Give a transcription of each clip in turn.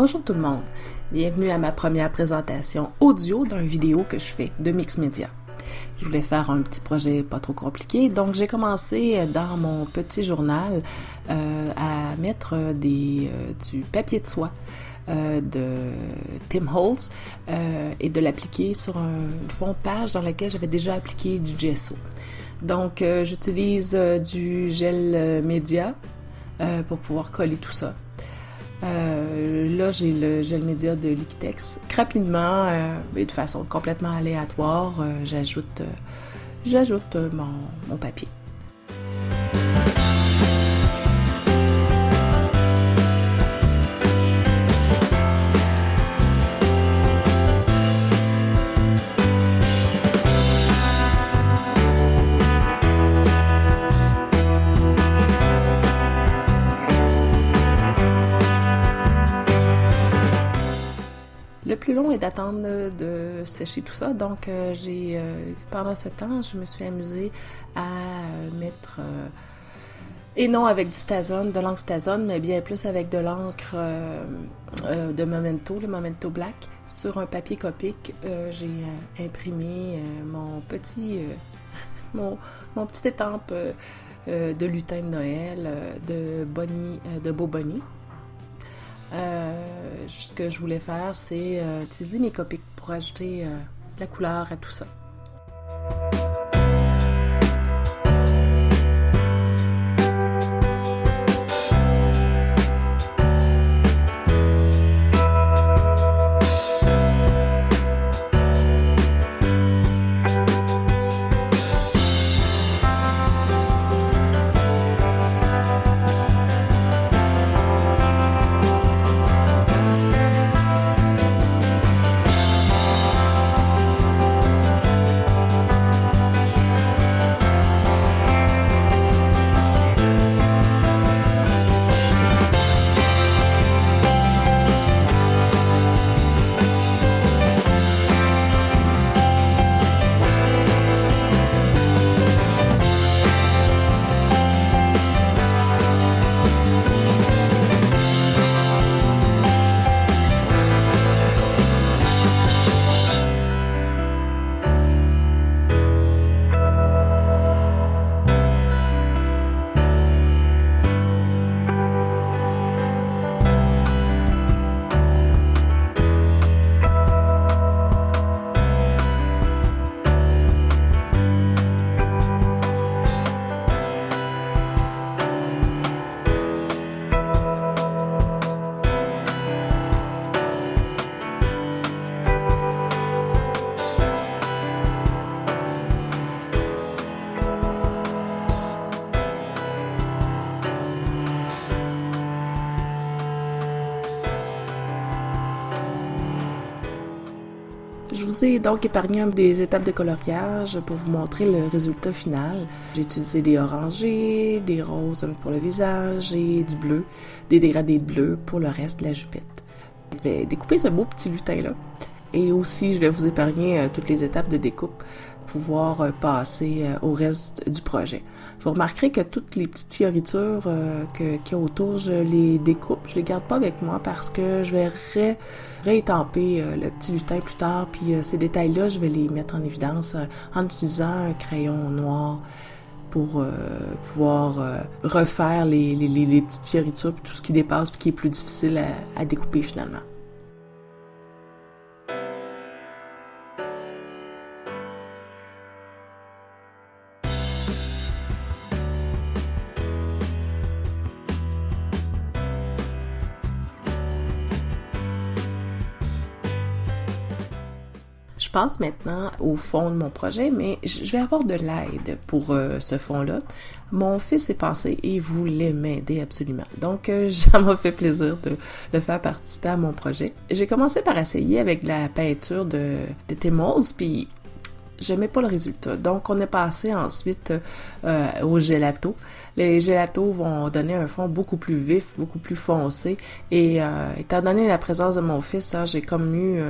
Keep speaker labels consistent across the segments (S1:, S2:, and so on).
S1: Bonjour tout le monde, bienvenue à ma première présentation audio d'une vidéo que je fais de Mix Media. Je voulais faire un petit projet pas trop compliqué, donc j'ai commencé dans mon petit journal à mettre du papier de soie de Tim Holtz et de l'appliquer sur une fond-page dans laquelle j'avais déjà appliqué du gesso. Donc j'utilise du gel média pour pouvoir coller tout ça. Là, j'ai le gel média de Liquitex. Rapidement, et de façon complètement aléatoire, j'ajoute mon papier. Le plus long est d'attendre de sécher tout ça, donc pendant ce temps, je me suis amusée à mettre, et non avec du Stazone, de l'encre Stazone, mais bien plus avec de l'encre de Memento, le Memento Black, sur un papier Copic. J'ai imprimé mon petit étampe de lutin de Noël de Beau Bonnie. Ce que je voulais faire, c'est utiliser mes Copics pour ajouter la couleur à tout ça. Je vous ai donc épargné des étapes de coloriage pour vous montrer le résultat final. J'ai utilisé des orangés, des roses pour le visage et du bleu, des dégradés de bleu pour le reste de la jupette. Je vais découper ce beau petit lutin-là. Et aussi, je vais vous épargner toutes les étapes de découpe pour pouvoir passer au reste du projet. Vous remarquerez que toutes les petites fioritures qu'il y a autour, je les découpe. Je les garde pas avec moi parce que je vais réétamper le petit lutin plus tard. Puis ces détails-là, je vais les mettre en évidence en utilisant un crayon noir pour pouvoir refaire les petites fioritures puis tout ce qui dépasse puis qui est plus difficile à découper finalement. Je passe maintenant au fond de mon projet, mais je vais avoir de l'aide pour ce fond-là. Mon fils est passé et voulait m'aider absolument. Donc, ça m'a fait plaisir de le faire participer à mon projet. J'ai commencé par essayer avec de la peinture de Tim Holtz, puis j'aimais pas le résultat. Donc, on est passé ensuite au gelato. Les gelatos vont donner un fond beaucoup plus vif, beaucoup plus foncé. Et étant donné la présence de mon fils, j'ai comme eu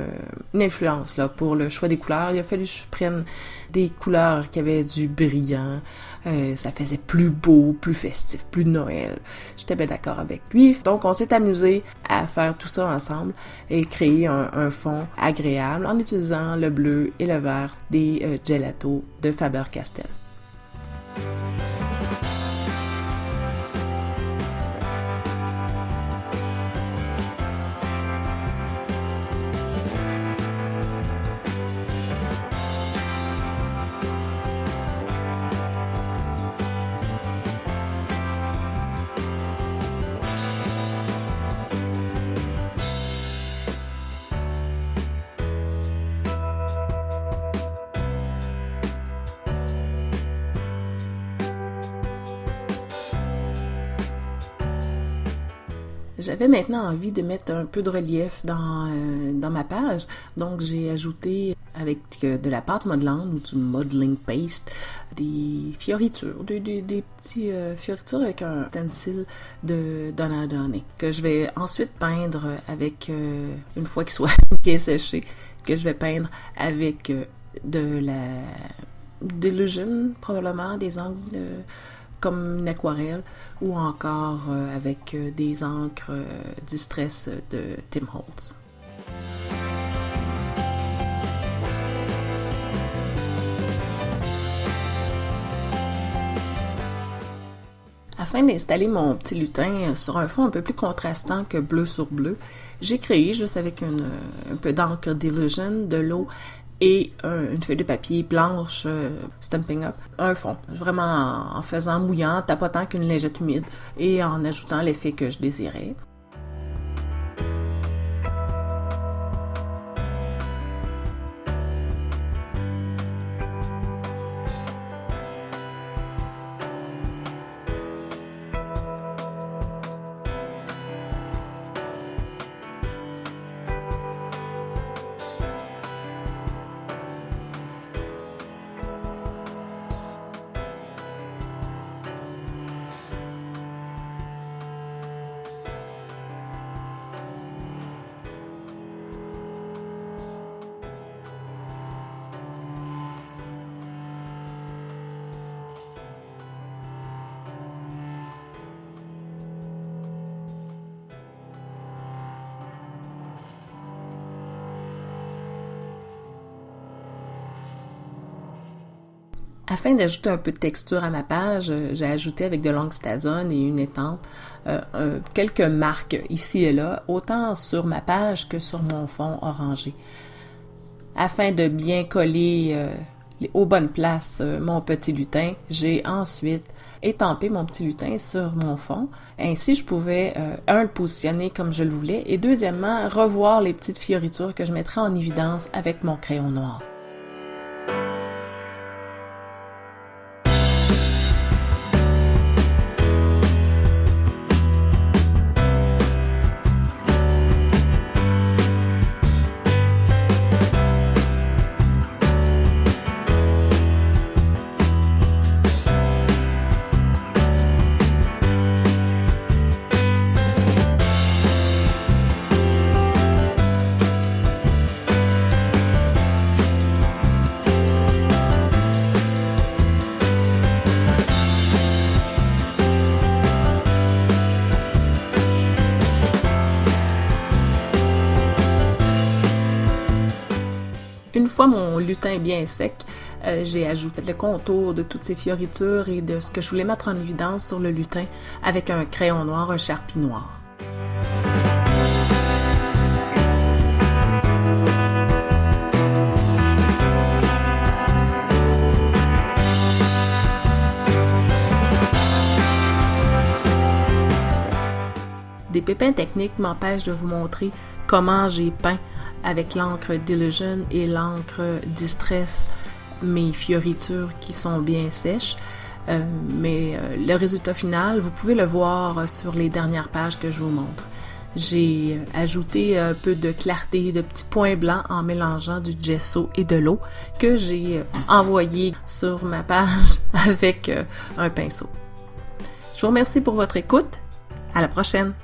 S1: une influence là pour le choix des couleurs. Il a fallu que je prenne des couleurs qui avaient du brillant. Ça faisait plus beau, plus festif, plus Noël. J'étais bien d'accord avec lui. Donc, on s'est amusé à faire tout ça ensemble et créer un fond agréable en utilisant le bleu et le vert des gelatos de Faber-Castell. J'avais maintenant envie de mettre un peu de relief dans ma page, donc j'ai ajouté avec de la pâte modelante ou du modeling paste des fioritures, des petits fioritures avec un stencil de Donna Donné que je vais ensuite peindre avec, une fois qu'il soit bien séché, que je vais peindre avec de la Dylusion, probablement des angles comme une aquarelle ou encore avec des encres Distress de Tim Holtz. Afin d'installer mon petit lutin sur un fond un peu plus contrastant que bleu sur bleu, j'ai créé, juste avec un peu d'encre Dylusion, de l'eau et une feuille de papier blanche Stampin' Up, un fond, vraiment en faisant mouillant, tapotant qu'une lingette humide et en ajoutant l'effet que je désirais. Afin d'ajouter un peu de texture à ma page, j'ai ajouté avec de l'angstazone et une étampe quelques marques ici et là, autant sur ma page que sur mon fond orangé. Afin de bien coller aux bonnes places mon petit lutin, j'ai ensuite étampé mon petit lutin sur mon fond. Ainsi, je pouvais, le positionner comme je le voulais et deuxièmement, revoir les petites fioritures que je mettrais en évidence avec mon crayon noir. Une fois mon lutin bien sec, j'ai ajouté le contour de toutes ces fioritures et de ce que je voulais mettre en évidence sur le lutin avec un crayon noir, un Sharpie noir. Des pépins techniques m'empêchent de vous montrer comment j'ai peint avec l'encre Dylusion et l'encre Distress mes fioritures qui sont bien sèches. Mais le résultat final, vous pouvez le voir sur les dernières pages que je vous montre. J'ai ajouté un peu de clarté, de petits points blancs en mélangeant du gesso et de l'eau que j'ai envoyé sur ma page avec un pinceau. Je vous remercie pour votre écoute. À la prochaine!